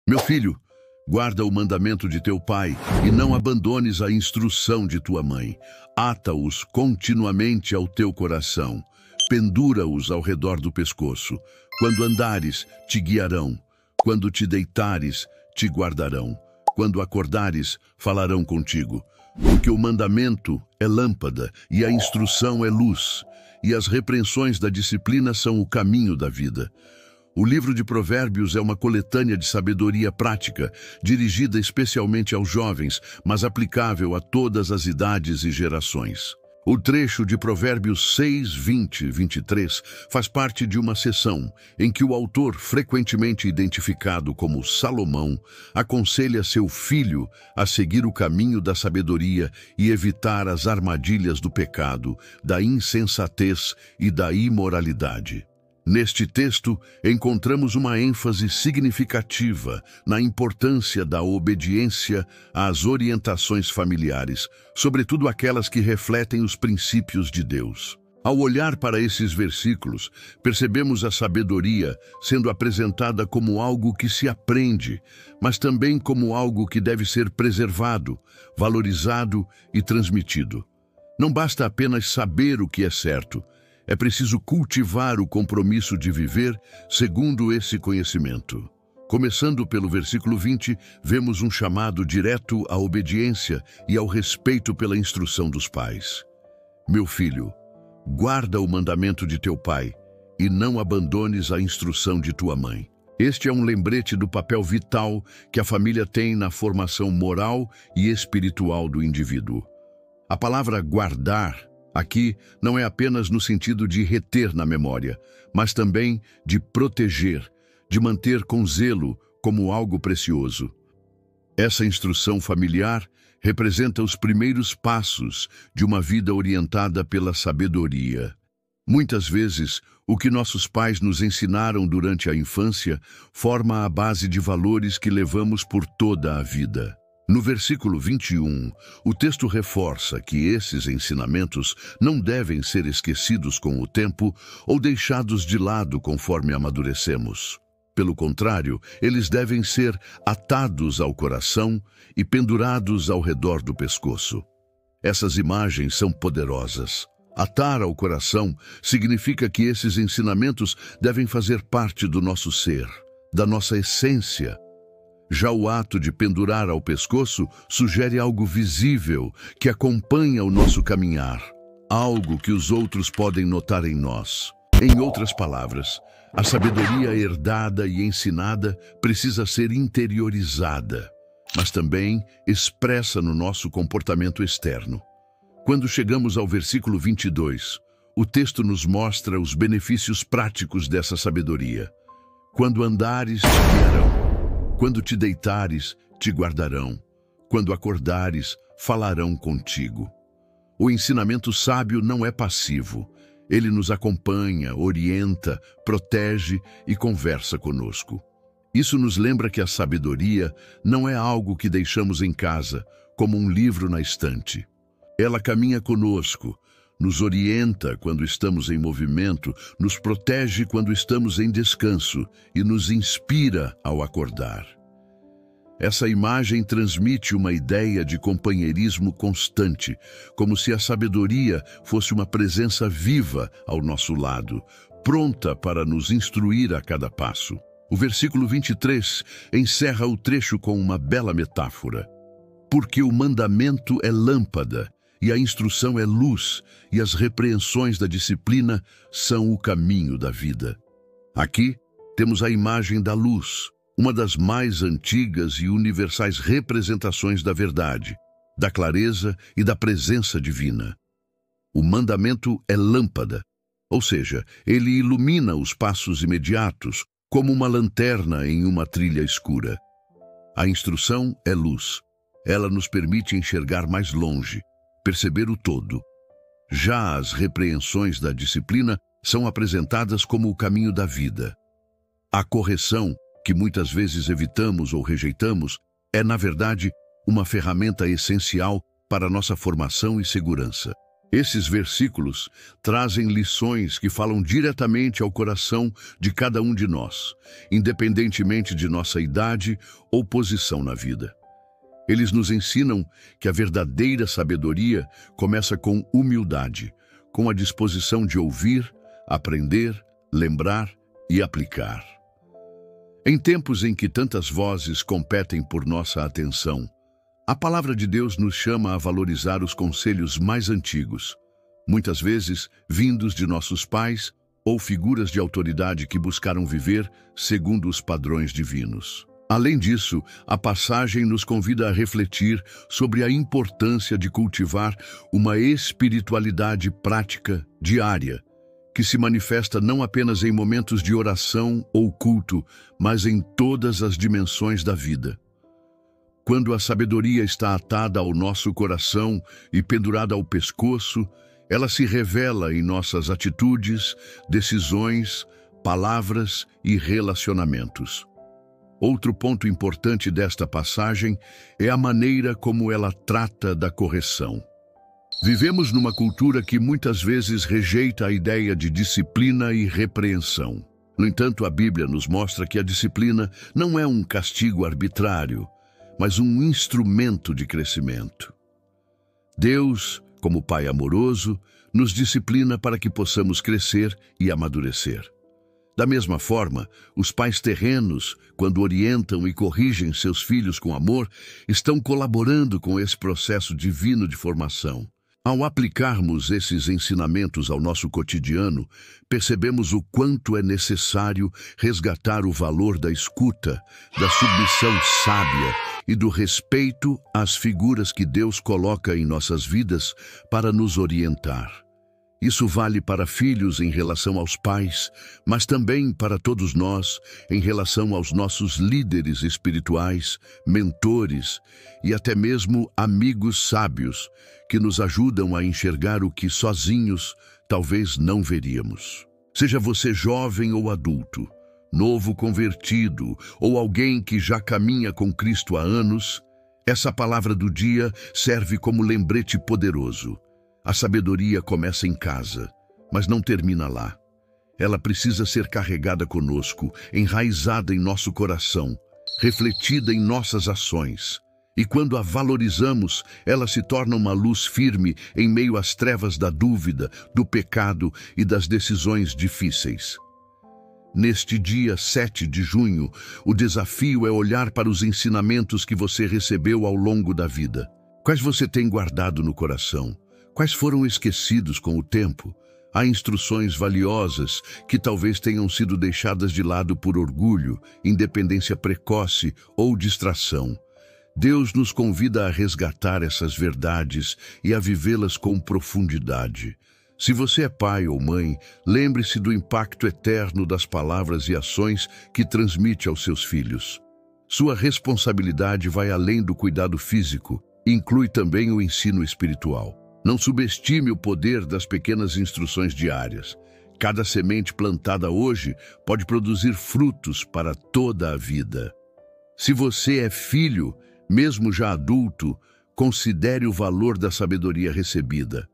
Meu filho, guarda o mandamento de teu pai e não abandones a instrução de tua mãe. Ata-os continuamente ao teu coração. Pendura-os ao redor do pescoço. Quando andares, te guiarão. Quando te deitares, te guardarão. Quando acordares, falarão contigo. Porque o mandamento é lâmpada e a instrução é luz, e as repreensões da disciplina são o caminho da vida. O livro de Provérbios é uma coletânea de sabedoria prática, dirigida especialmente aos jovens, mas aplicável a todas as idades e gerações. O trecho de Provérbios 6, 20 e 23 faz parte de uma seção em que o autor, frequentemente identificado como Salomão, aconselha seu filho a seguir o caminho da sabedoria e evitar as armadilhas do pecado, da insensatez e da imoralidade. Neste texto, encontramos uma ênfase significativa na importância da obediência às orientações familiares, sobretudo aquelas que refletem os princípios de Deus. Ao olhar para esses versículos, percebemos a sabedoria sendo apresentada como algo que se aprende, mas também como algo que deve ser preservado, valorizado e transmitido. Não basta apenas saber o que é certo, é preciso cultivar o compromisso de viver segundo esse conhecimento. Começando pelo versículo 20, vemos um chamado direto à obediência e ao respeito pela instrução dos pais. Meu filho, guarda o mandamento de teu pai e não abandones a instrução de tua mãe. Este é um lembrete do papel vital que a família tem na formação moral e espiritual do indivíduo. A palavra guardar aqui não é apenas no sentido de reter na memória, mas também de proteger, de manter com zelo como algo precioso. Essa instrução familiar representa os primeiros passos de uma vida orientada pela sabedoria. Muitas vezes, o que nossos pais nos ensinaram durante a infância forma a base de valores que levamos por toda a vida. No versículo 21, o texto reforça que esses ensinamentos não devem ser esquecidos com o tempo ou deixados de lado conforme amadurecemos. Pelo contrário, eles devem ser atados ao coração e pendurados ao redor do pescoço. Essas imagens são poderosas. Atar ao coração significa que esses ensinamentos devem fazer parte do nosso ser, da nossa essência. Já o ato de pendurar ao pescoço sugere algo visível que acompanha o nosso caminhar, algo que os outros podem notar em nós. Em outras palavras, a sabedoria herdada e ensinada precisa ser interiorizada, mas também expressa no nosso comportamento externo. Quando chegamos ao versículo 22, o texto nos mostra os benefícios práticos dessa sabedoria. Quando andares, te guiarão. Quando te deitares, te guardarão. Quando acordares, falarão contigo. O ensinamento sábio não é passivo. Ele nos acompanha, orienta, protege e conversa conosco. Isso nos lembra que a sabedoria não é algo que deixamos em casa, como um livro na estante. Ela caminha conosco, nos orienta quando estamos em movimento, nos protege quando estamos em descanso e nos inspira ao acordar. Essa imagem transmite uma ideia de companheirismo constante, como se a sabedoria fosse uma presença viva ao nosso lado, pronta para nos instruir a cada passo. O versículo 23 encerra o trecho com uma bela metáfora. Porque o mandamento é lâmpada, e a instrução é luz, e as repreensões da disciplina são o caminho da vida. Aqui temos a imagem da luz, uma das mais antigas e universais representações da verdade, da clareza e da presença divina. O mandamento é lâmpada, ou seja, ele ilumina os passos imediatos, como uma lanterna em uma trilha escura. A instrução é luz. Ela nos permite enxergar mais longe, perceber o todo. Já as repreensões da disciplina são apresentadas como o caminho da vida. A correção, que muitas vezes evitamos ou rejeitamos, é, na verdade, uma ferramenta essencial para nossa formação e segurança. Esses versículos trazem lições que falam diretamente ao coração de cada um de nós, independentemente de nossa idade ou posição na vida. Eles nos ensinam que a verdadeira sabedoria começa com humildade, com a disposição de ouvir, aprender, lembrar e aplicar. Em tempos em que tantas vozes competem por nossa atenção, a palavra de Deus nos chama a valorizar os conselhos mais antigos, muitas vezes vindos de nossos pais ou figuras de autoridade que buscaram viver segundo os padrões divinos. Além disso, a passagem nos convida a refletir sobre a importância de cultivar uma espiritualidade prática diária, que se manifesta não apenas em momentos de oração ou culto, mas em todas as dimensões da vida. Quando a sabedoria está atada ao nosso coração e pendurada ao pescoço, ela se revela em nossas atitudes, decisões, palavras e relacionamentos. Outro ponto importante desta passagem é a maneira como ela trata da correção. Vivemos numa cultura que muitas vezes rejeita a ideia de disciplina e repreensão. No entanto, a Bíblia nos mostra que a disciplina não é um castigo arbitrário, mas um instrumento de crescimento. Deus, como Pai amoroso, nos disciplina para que possamos crescer e amadurecer. Da mesma forma, os pais terrenos, quando orientam e corrigem seus filhos com amor, estão colaborando com esse processo divino de formação. Ao aplicarmos esses ensinamentos ao nosso cotidiano, percebemos o quanto é necessário resgatar o valor da escuta, da submissão sábia e do respeito às figuras que Deus coloca em nossas vidas para nos orientar. Isso vale para filhos em relação aos pais, mas também para todos nós em relação aos nossos líderes espirituais, mentores e até mesmo amigos sábios que nos ajudam a enxergar o que sozinhos talvez não veríamos. Seja você jovem ou adulto, novo convertido ou alguém que já caminha com Cristo há anos, essa palavra do dia serve como lembrete poderoso. A sabedoria começa em casa, mas não termina lá. Ela precisa ser carregada conosco, enraizada em nosso coração, refletida em nossas ações. E quando a valorizamos, ela se torna uma luz firme em meio às trevas da dúvida, do pecado e das decisões difíceis. Neste dia 7 de junho, o desafio é olhar para os ensinamentos que você recebeu ao longo da vida. Quais você tem guardado no coração? Quais foram esquecidos com o tempo? Há instruções valiosas que talvez tenham sido deixadas de lado por orgulho, independência precoce ou distração. Deus nos convida a resgatar essas verdades e a vivê-las com profundidade. Se você é pai ou mãe, lembre-se do impacto eterno das palavras e ações que transmite aos seus filhos. Sua responsabilidade vai além do cuidado físico, inclui também o ensino espiritual. Não subestime o poder das pequenas instruções diárias. Cada semente plantada hoje pode produzir frutos para toda a vida. Se você é filho, mesmo já adulto, considere o valor da sabedoria recebida.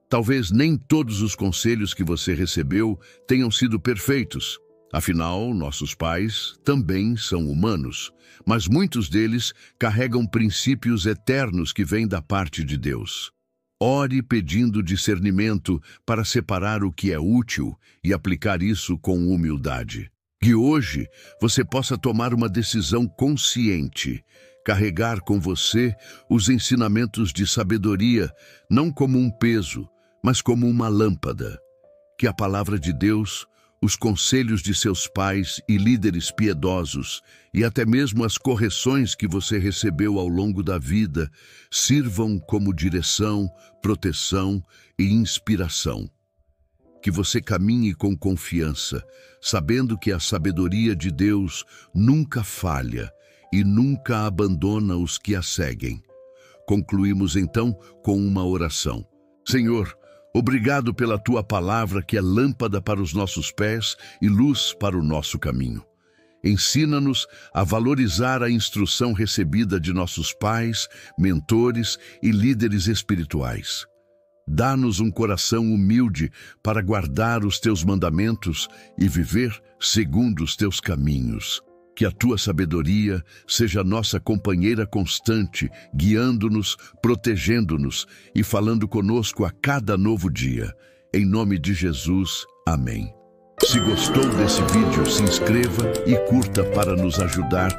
Talvez nem todos os conselhos que você recebeu tenham sido perfeitos. Afinal, nossos pais também são humanos, mas muitos deles carregam princípios eternos que vêm da parte de Deus. Ore pedindo discernimento para separar o que é útil e aplicar isso com humildade. Que hoje você possa tomar uma decisão consciente, carregar com você os ensinamentos de sabedoria, não como um peso, mas como uma lâmpada. Que a palavra de Deus, os conselhos de seus pais e líderes piedosos e até mesmo as correções que você recebeu ao longo da vida sirvam como direção, proteção e inspiração. Que você caminhe com confiança, sabendo que a sabedoria de Deus nunca falha e nunca abandona os que a seguem. Concluímos então com uma oração. Senhor, obrigado pela Tua palavra que é lâmpada para os nossos pés e luz para o nosso caminho. Ensina-nos a valorizar a instrução recebida de nossos pais, mentores e líderes espirituais. Dá-nos um coração humilde para guardar os teus mandamentos e viver segundo os teus caminhos. Que a tua sabedoria seja nossa companheira constante, guiando-nos, protegendo-nos e falando conosco a cada novo dia. Em nome de Jesus, amém. Se gostou desse vídeo, se inscreva e curta para nos ajudar